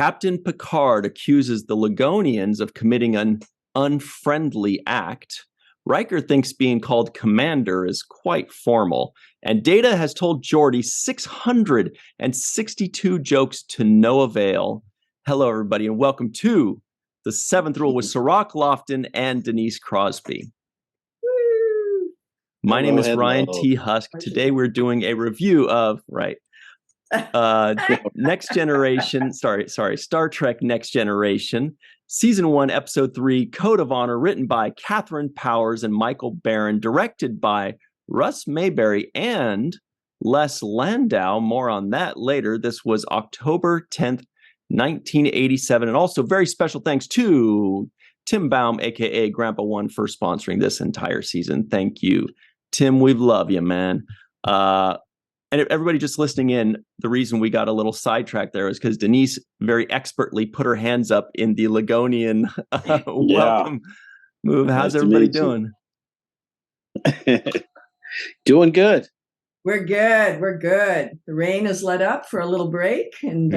Captain Picard accuses the Ligonians of committing an unfriendly act. Riker thinks being called commander is quite formal. And Data has told Geordi 662 jokes to no avail. Hello, everybody, and welcome to The Seventh Rule with Cirroc, Lofton, and Denise Crosby. My name is Ryan T. Husk. Today we're doing a review of, Next Generation, Star Trek Next Generation, Season 1, Episode 3, Code of Honor, written by Catherine Powers and Michael Barron, directed by Russ Mayberry and Les Landau. More on that later. This was October 10th, 1987. And also very special thanks to Tim Baum, a.k.a. Grandpa One, for sponsoring this entire season. Thank you, Tim. We love you, man. And everybody just listening in, the reason we got a little sidetracked there is because Denise very expertly put her hands up in the Ligonian welcome move. How's everybody doing? Doing good. We're good. We're good. The rain has let up for a little break, and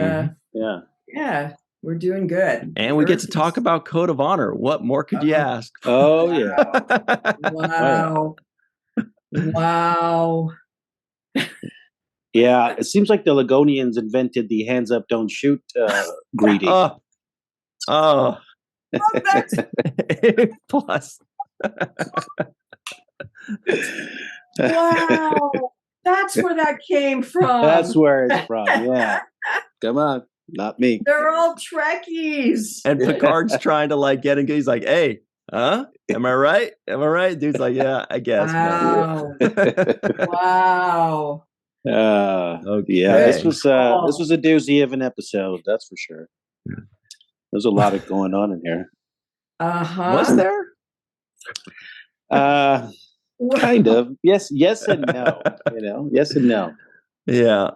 we're doing good. And we get to talk about Code of Honor. What more could you ask? Oh, yeah. Wow. Wow. Yeah, it seems like the Ligonians invented the hands up, don't shoot greeting. Plus. Wow. That's where that came from. That's where it's from, yeah. Come on, not me. They're all Trekkies. And Picard's trying to get in. He's like, hey, huh? Am I right? Am I right? Dude's like, yeah, I guess. Wow. Wow. Yeah, this was a doozy of an episode, that's for sure. There's a lot of going on in here. Was there? Kind of. Yes and no. Yes and no. Yeah.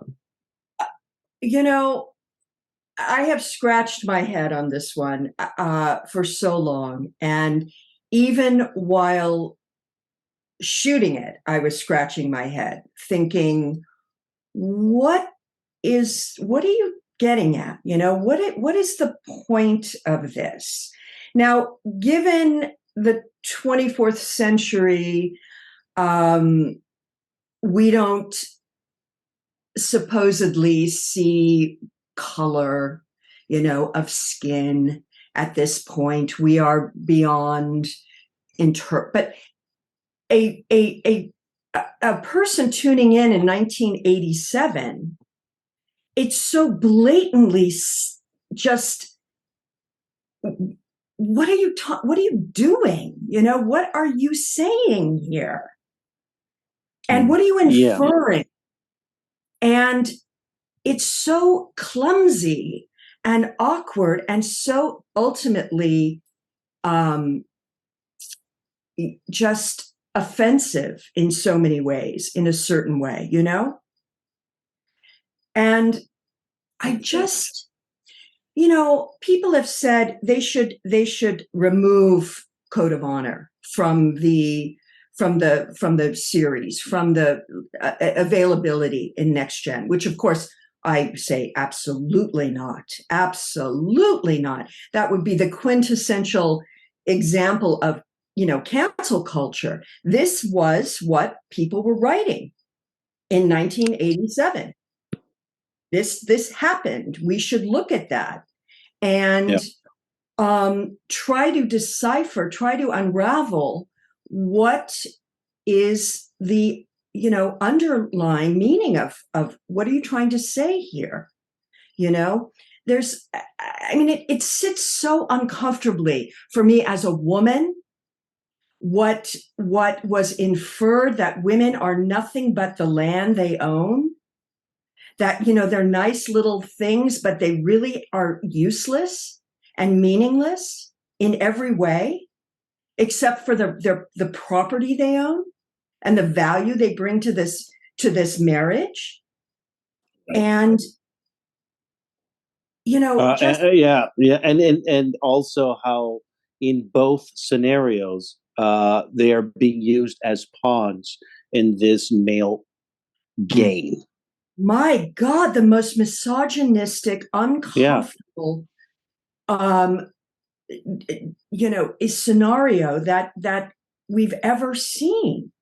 I have scratched my head on this one for so long, and even while shooting it, I was scratching my head, thinking, what are you getting at? What is the point of this? Now, given the 24th century, we don't supposedly see color, of skin at this point. We are beyond but a person tuning in 1987, it's so blatantly just, what are you doing? What are you saying here? And what are you inferring? Yeah. And it's so clumsy and awkward and so ultimately just offensive in so many ways, in a certain way, And I just, people have said they should remove Code of Honor from the series, from the availability in Next Gen, which of course I say absolutely not. Absolutely not. That would be the quintessential example of cancel culture. This was what people were writing in 1987. This happened. We should look at that and try to decipher, try to unravel what is the underlying meaning of what are you trying to say here? It sits so uncomfortably for me as a woman. What was inferred, that women are nothing but the land they own, that, they're nice little things, but they really are useless and meaningless in every way, except for the property they own and the value they bring to this marriage. And, and also how in both scenarios, they are being used as pawns in this male game. my God, the most misogynistic, uncomfortable, scenario that we've ever seen.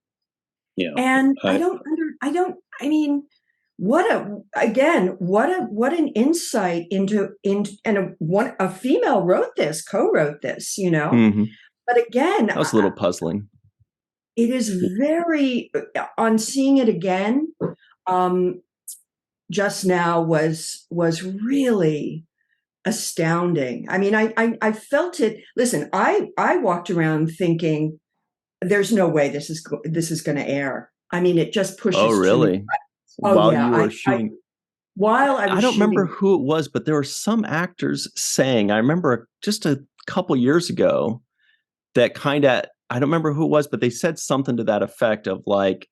Yeah. And I mean, what an insight into a female co-wrote this, Mm-hmm. But again, that was a little puzzling. It is very, on seeing it again, just now was really astounding. I mean, I felt it. Listen, I walked around thinking, there's no way this is going to air. I mean, it just pushes. Oh, really? While you were shooting. While I was I don't shooting, remember who it was, but there were some actors saying, I remember just a couple years ago that kind of, I don't remember who it was, but they said something to that effect of like,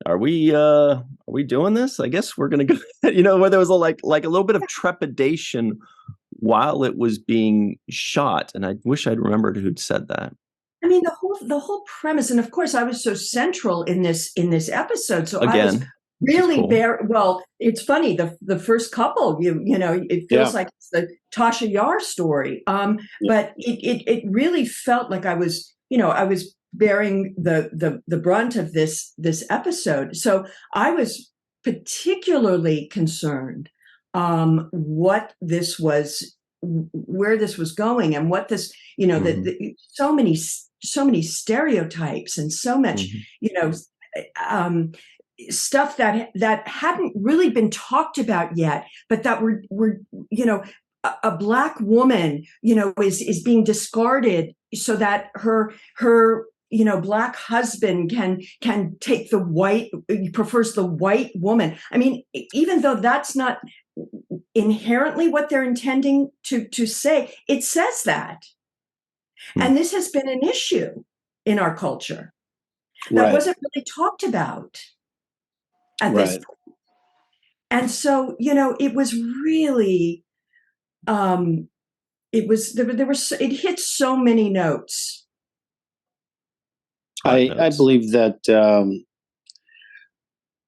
are we doing this? I guess we're going to go, where there was like a little bit of trepidation while it was being shot. And I wish I'd remembered who'd said that. I mean, the whole premise, and of course I was so central in this episode. So again, I was really cool. Well, it's funny, the first couple, it feels like it's the Tasha Yar story. But it really felt like I was bearing the brunt of this episode. So I was particularly concerned what this was, where this was going, and what this, so many stereotypes and so much, stuff that hadn't really been talked about yet, but that were a Black woman, is being discarded so that her Black husband can take prefers the white woman. I mean, even though that's not inherently what they're intending to say, it says that. And this has been an issue in our culture that wasn't really talked about at this point. And so, it was really, it hit so many notes. I believe that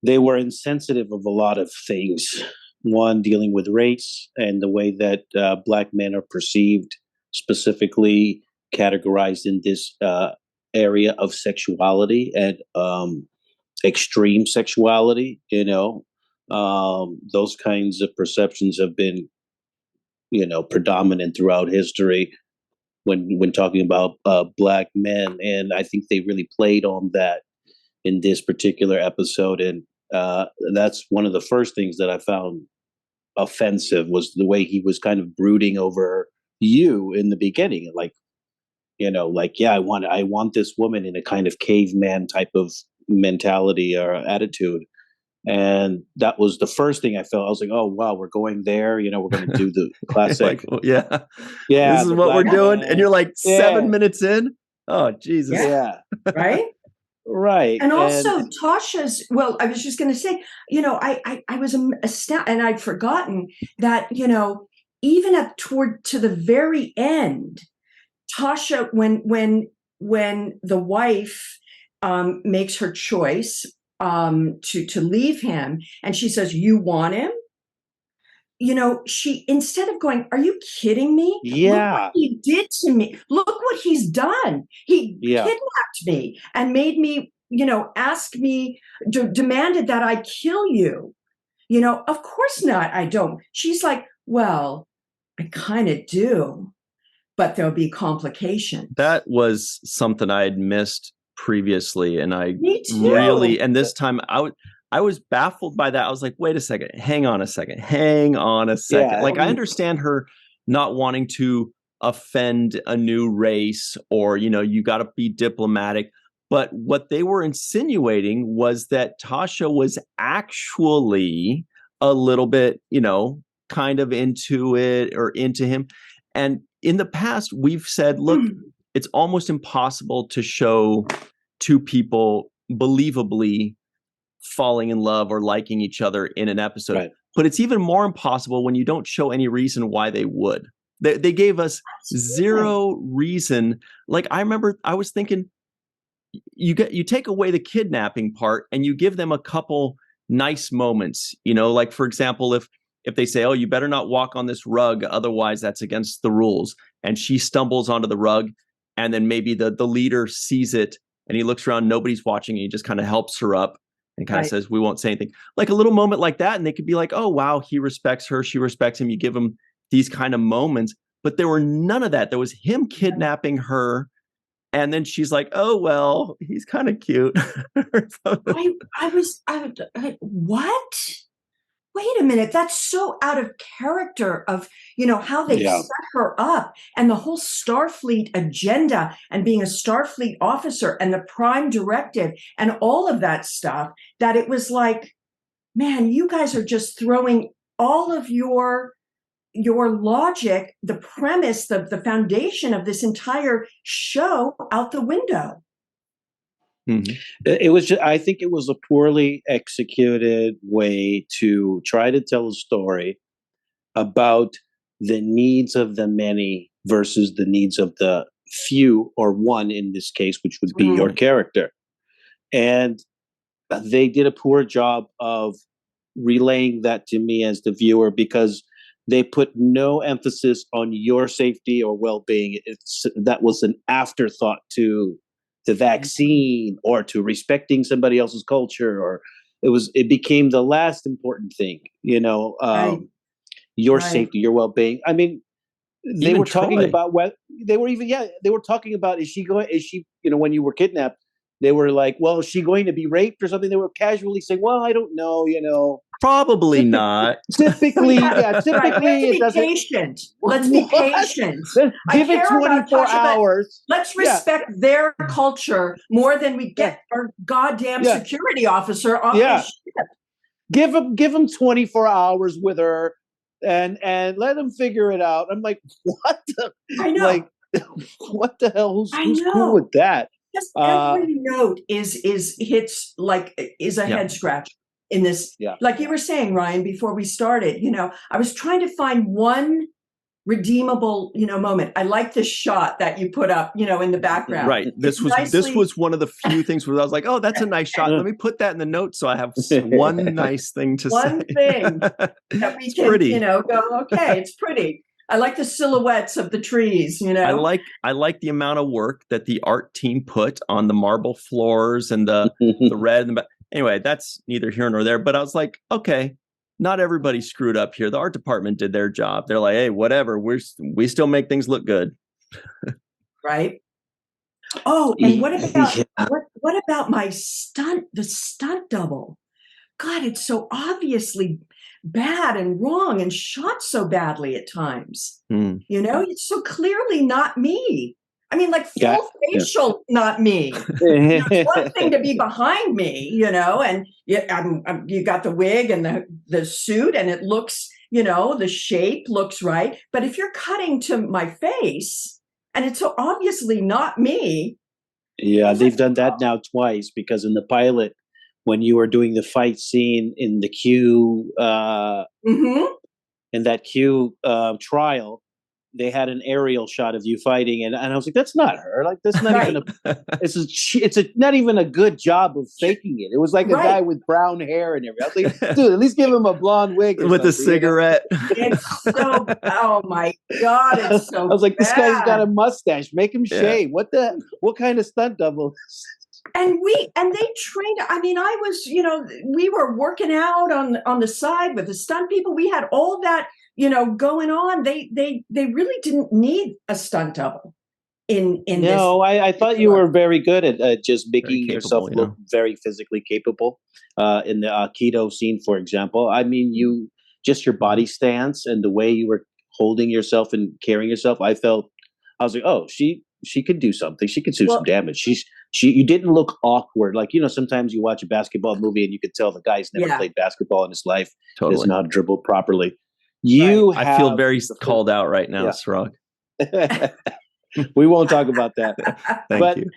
they were insensitive of a lot of things. One, dealing with race and the way that Black men are perceived, specifically categorized in this area of sexuality and extreme sexuality. Those kinds of perceptions have been, predominant throughout history when talking about Black men, and I think they really played on that in this particular episode. And that's one of the first things that I found offensive, was the way he was kind of brooding over you in the beginning, I want this woman, in a kind of caveman type of mentality or attitude. And that was the first thing I felt. I was like, oh, wow, we're going there. We're going to do the classic. Yeah. This is what we're doing. Man. And you're like 7 minutes in. Oh, Jesus. Yeah. Right? Right. And also Tasha's, well, I was just going to say, I was astounded, and I'd forgotten that, even up to the very end, Tasha, when the wife makes her choice to leave him, and she says, "You want him?" She, instead of going, "Are you kidding me? Yeah. Look what he did to me. Look what he's done. He kidnapped me and made me, ask me, demanded that I kill you. Of course not. I don't." She's like, "Well, I kind of do, but there'll be complications." That was something I had missed previously, and I really, and this time I was baffled by that. I was like, wait a second, hang on a second. Yeah, like, I understand her not wanting to offend a new race, or, you got to be diplomatic. But what they were insinuating was that Tasha was actually a little bit, kind of into it, or into him. And in the past, we've said, look, it's almost impossible to show two people believably falling in love or liking each other in an episode. Right. But it's even more impossible when you don't show any reason why they would. They gave us zero reason. Like, I remember I was thinking, you take away the kidnapping part and you give them a couple nice moments, like, for example, if they say, oh, you better not walk on this rug, otherwise that's against the rules, and she stumbles onto the rug, and then maybe the leader sees it and he looks around, nobody's watching, and he just kind of helps her up and kind of says, we won't say anything. Like a little moment like that, and they could be like, oh, wow, he respects her, she respects him. You give him these kind of moments, but there were none of that. There was him kidnapping her, and then she's like, oh, well, he's kind of cute. What? Wait a minute, that's so out of character of, how they set her up, and the whole Starfleet agenda, and being a Starfleet officer, and the prime directive, and all of that stuff, that it was like, man, you guys are just throwing all of your logic, the premise, the foundation of this entire show out the window. Mm-hmm. It was just, I think it was a poorly executed way to try to tell a story about the needs of the many versus the needs of the few, or one in this case, which would be your character. And they did a poor job of relaying that to me as the viewer, because they put no emphasis on your safety or well-being. That was an afterthought to the vaccine or to respecting somebody else's culture, or it became the last important thing, your safety, your well-being. I mean, they even were talking Troy. about what they were talking about, is she, when you were kidnapped, they were like, well, is she going to be raped or something? They were casually saying, well, I don't know, Probably not. Typically, Let's it doesn't. be patient. Let's be patient. Give it 24 hours. Let's respect their culture more than we get our goddamn security officer off the ship. Give them 24 hours with her, and let them figure it out. I'm like, what? I know. Like, what the hell? Who's cool with that? Just every note is a head scratcher in this. Yeah. Like you were saying, Ryan, before we started, I was trying to find one redeemable, moment. I like this shot that you put up, in the background. Right. This was one of the few things where I was like, oh, that's a nice shot. Let me put that in the notes so I have one nice thing to say. One thing that we can, pretty. go, okay, it's pretty. I like the silhouettes of the trees, I like the amount of work that the art team put on the marble floors and the red and the anyway, that's neither here nor there. But I was like, okay, not everybody screwed up here. The art department did their job. They're like, hey, whatever, we still make things look good. Right. Oh, and what about what about the stunt double? God, it's so obviously bad and wrong and shot so badly at times. It's so clearly not me. I mean, like full facial, not me. It's one thing to be behind me, and you got the wig and the suit, and it looks, the shape looks right. But if you're cutting to my face and it's so obviously not me. Yeah, they've done that now twice, because in the pilot, when you were doing the fight scene in the Q, in that Q trial, they had an aerial shot of you fighting, and I was like, that's not her. Like, that's not even not even a good job of faking it. It was like a guy with brown hair and everything. I was like, dude, at least give him a blonde wig with a cigarette. It's so, oh my God, it's so I was like, bad. This guy's got a mustache. Make him shave. What kind of stunt double? And they trained. I mean, I was, we were working out on the side with the stunt people. We had all that, going on. They really didn't need a stunt double in this. No, I thought you were very good at just making yourself look very physically capable. In the keto scene, for example, I mean, just your body stance and the way you were holding yourself and carrying yourself. I was like, oh, she could do something. She could do some damage. You didn't look awkward. Like, sometimes you watch a basketball movie and you could tell the guy's never played basketball in his life. Totally. Does not dribble properly. I feel very called out right now, Cirroc. We won't talk about that. Thank you.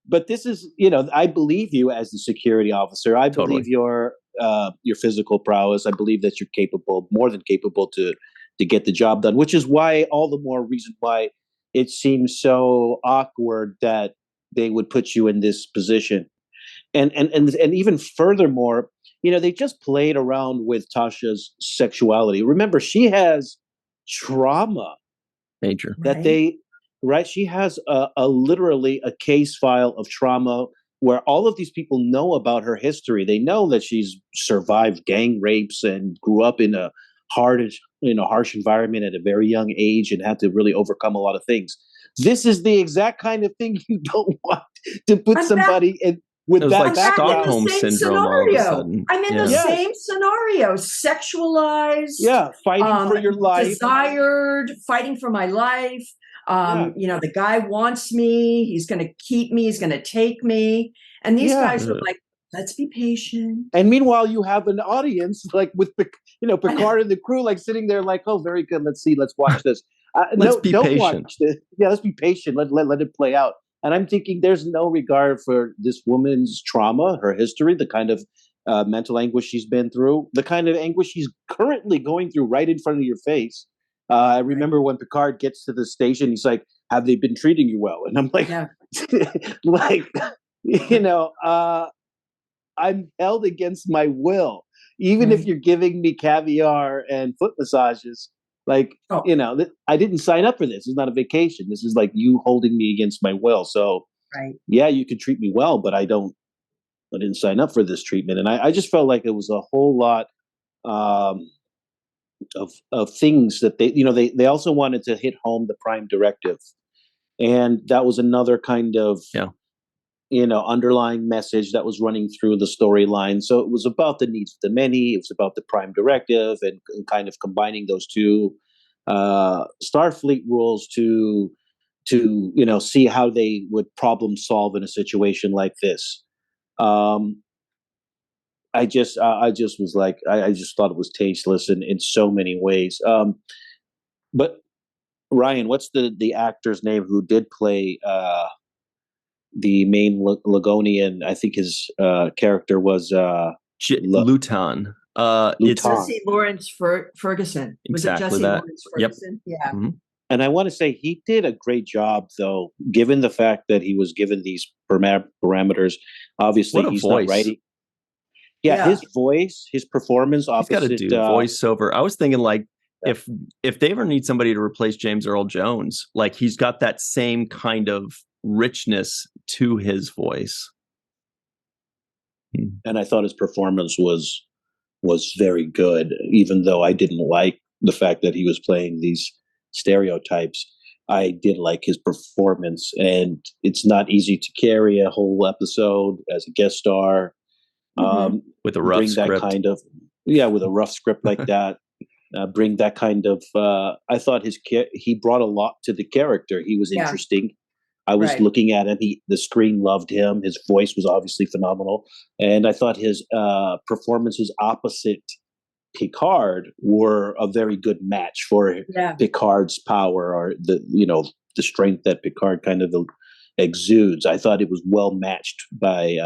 But this is, I believe you as the security officer. I believe your physical prowess. I believe that you're capable, more than capable, to get the job done, which is why all the more reason why it seems so awkward that they would put you in this position. And even furthermore, they just played around with Tasha's sexuality. Remember, she has trauma Major. that she has a literally a case file of trauma where all of these people know about her history. They know that she's survived gang rapes and grew up in a harsh environment at a very young age and had to really overcome a lot of things. This is the exact kind of thing you don't want to put somebody in with that like Stockholm syndrome all of a sudden. I'm in the same scenario. Sexualized. Yeah, fighting for your life. Desired, fighting for my life. The guy wants me. He's going to keep me. He's going to take me. And these guys are like, let's be patient. And meanwhile, you have an audience like with Picard and the crew like sitting there like, oh, very good. Let's watch this. Let's be patient. Watch this. Yeah, let's be patient. Let it play out. And I'm thinking there's no regard for this woman's trauma, her history, the kind of mental anguish she's been through, the kind of anguish she's currently going through right in front of your face. I remember when Picard gets to the station, he's like, have they been treating you well? And I'm like, I'm held against my will. Even if you're giving me caviar and foot massages, I didn't sign up for this. It's not a vacation. This is like you holding me against my will. So yeah, you can treat me well, but I didn't sign up for this treatment. And I just felt like it was a whole lot of things that they also wanted to hit home the Prime Directive. And that was another kind of, underlying message that was running through the storyline. So it was about the needs of the many. It was about the Prime Directive and kind of combining those two Starfleet rules to see how they would problem solve in a situation like this. I just was like, I just thought it was tasteless in so many ways. But Ryan, what's the actor's name who did play the main Ligonian? I think his character was Luton. It's Jesse Lawrence Ferguson. Was exactly it Jesse that? Lawrence Ferguson? Yep. Yeah. Mm-hmm. And I want to say he did a great job, though, given the fact that he was given these parameters. Obviously, he's voice. Not writing. Yeah, his voice, his performance. He's got to do voiceover. I was thinking if they ever need somebody to replace James Earl Jones, like he's got that same kind of richness to his voice. And I thought his performance was very good, even though I didn't like the fact that he was playing these stereotypes. I did like his performance, and it's not easy to carry a whole episode as a guest star with a rough script. With a rough script like that. Bring that kind of. I thought he brought a lot to the character. He was interesting. I was looking at him. The screen loved him. His voice was obviously phenomenal, and I thought his performances opposite Picard were a very good match for Picard's power, or the strength that Picard kind of exudes. I thought it was well matched by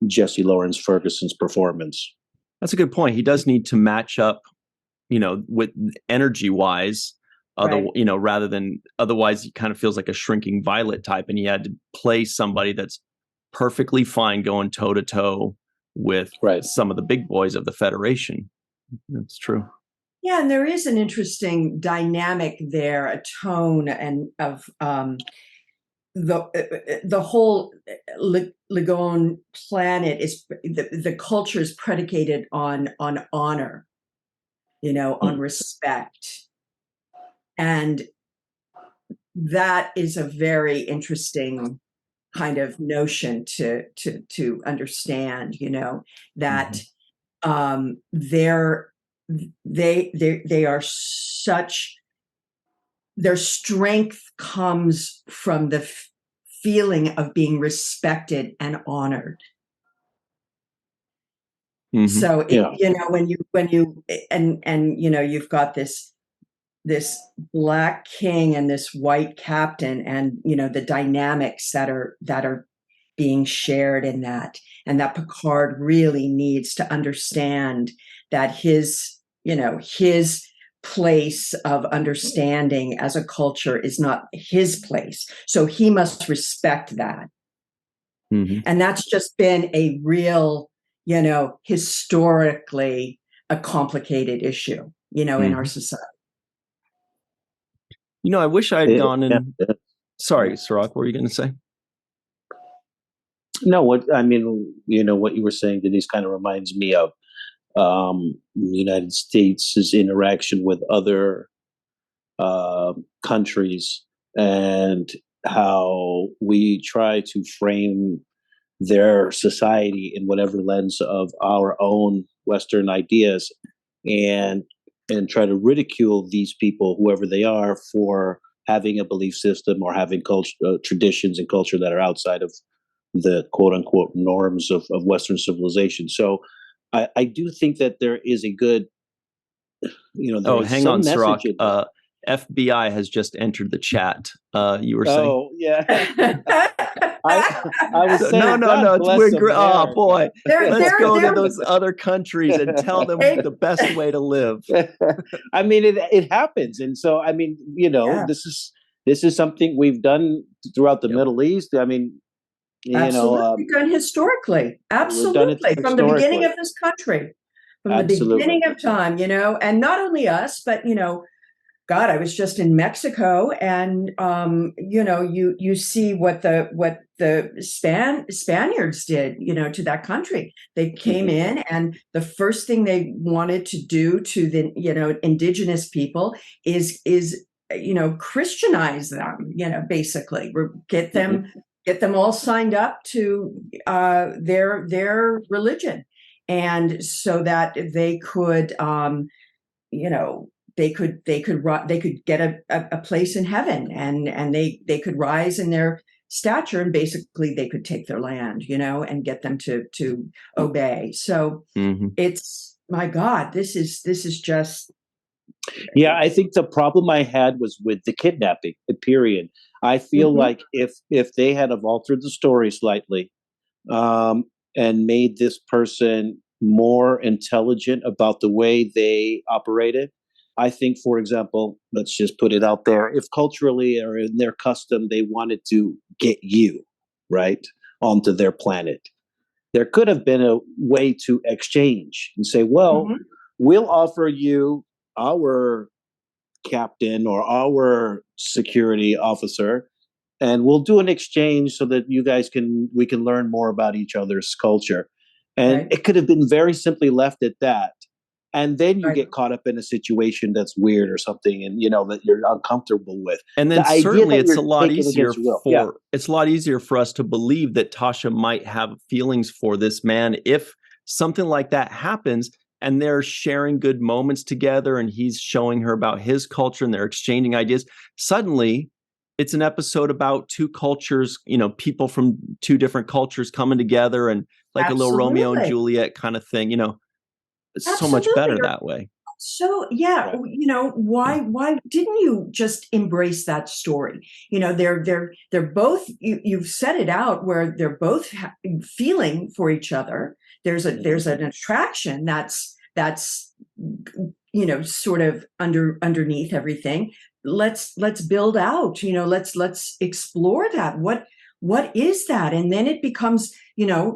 Jesse Lawrence Ferguson's performance. That's a good point. He does need to match up, with energy wise. Rather than otherwise, he kind of feels like a shrinking violet type, and he had to play somebody that's perfectly fine going toe to toe with some of the big boys of the Federation. That's true. Yeah, and there is an interesting dynamic there, a tone and of the whole Ligon planet is the culture is predicated on honor, on respect. And that is a very interesting kind of notion to understand, that they are such, their strength comes from the feeling of being respected and honored. So when you've got this black king and this white captain, and the dynamics that are being shared in that, and that Picard really needs to understand that his place of understanding as a culture is not his place, so he must respect that. And that's just been a real historically a complicated issue, in our society. I wish I had gone in. Yeah. Sorry, Cirroc, what were you going to say? No, what you were saying, Denise, kind of reminds me of the United States' interaction with other countries, and how we try to frame their society in whatever lens of our own Western ideas, and try to ridicule these people, whoever they are, for having a belief system or having traditions and culture that are outside of the quote unquote norms of Western civilization. So I do think that there is a good, hang on, Cirroc. FBI has just entered the chat. You were saying? Oh, yeah. I was saying, no. We're great. Oh, boy. Let's go to they're- those other countries and tell them the best way to live. I mean, it happens. And so, I mean, this is something we've done throughout the Middle East. I mean, absolutely done historically. Absolutely. From the beginning of this country. From the beginning of time, and not only us, but, God, I was just in Mexico, and you see what the Spaniards did, to that country. They came in, and the first thing they wanted to do to the indigenous people is Christianize them, basically get them all signed up to their religion, and so that they could they could get a place in heaven, and they could rise in their stature, and basically they could take their land, and get them to obey. So it's, my God, this is just. Yeah, I think the problem I had was with the kidnapping, period. I feel like if they had have altered the story slightly, and made this person more intelligent about the way they operated, I think, for example, let's just put it out there, if culturally or in their custom they wanted to get you, right, onto their planet, there could have been a way to exchange and say, well, we'll offer you our captain or our security officer, and we'll do an exchange so that we can learn more about each other's culture. And it could have been very simply left at that. And then you get caught up in a situation that's weird or something, and that you're uncomfortable with. And then certainly it's a lot easier for us to believe that Tasha might have feelings for this man if something like that happens, and they're sharing good moments together, and he's showing her about his culture, and they're exchanging ideas. Suddenly, it's an episode about two cultures, people from two different cultures coming together, and like a little Romeo and Juliet kind of thing, It's so much better that way. So, yeah, why didn't you just embrace that story? They're both, you've set it out where they're both feeling for each other. There's an attraction that's sort of underneath everything. Let's build out, let's explore that. What is that? And then it becomes,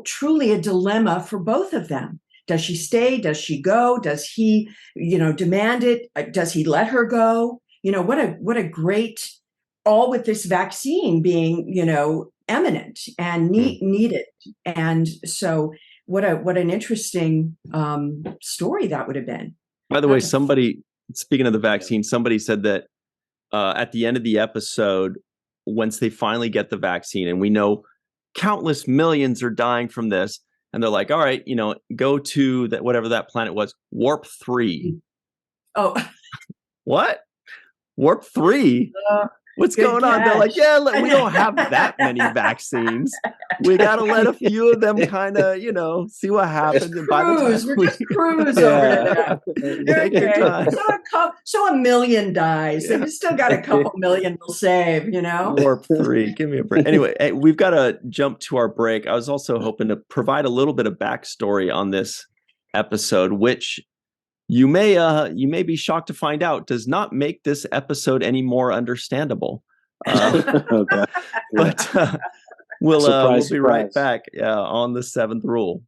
truly a dilemma for both of them. Does she stay? Does she go? Does he, demand it? Does he let her go? What a great, all with this vaccine being, eminent and needed. And so what an interesting story that would have been. By the way, speaking of the vaccine, somebody said that at the end of the episode, once they finally get the vaccine, and we know countless millions are dying from this, and they're like, all right, go to that, whatever that planet was, Warp 3. Oh, what? Warp 3? What's going on? They're like, we don't have that many vaccines. We got to let a few of them kind of, see what happens. And by the time we just cruise over there. Okay. So a million dies. So you still got a couple million to save, Warp 3. Give me a break. Anyway, we've got to jump to our break. I was also hoping to provide a little bit of backstory on this episode, which you may be shocked to find out does not make this episode any more understandable. Okay. But we'll be surprise. right back on the 7th Rule.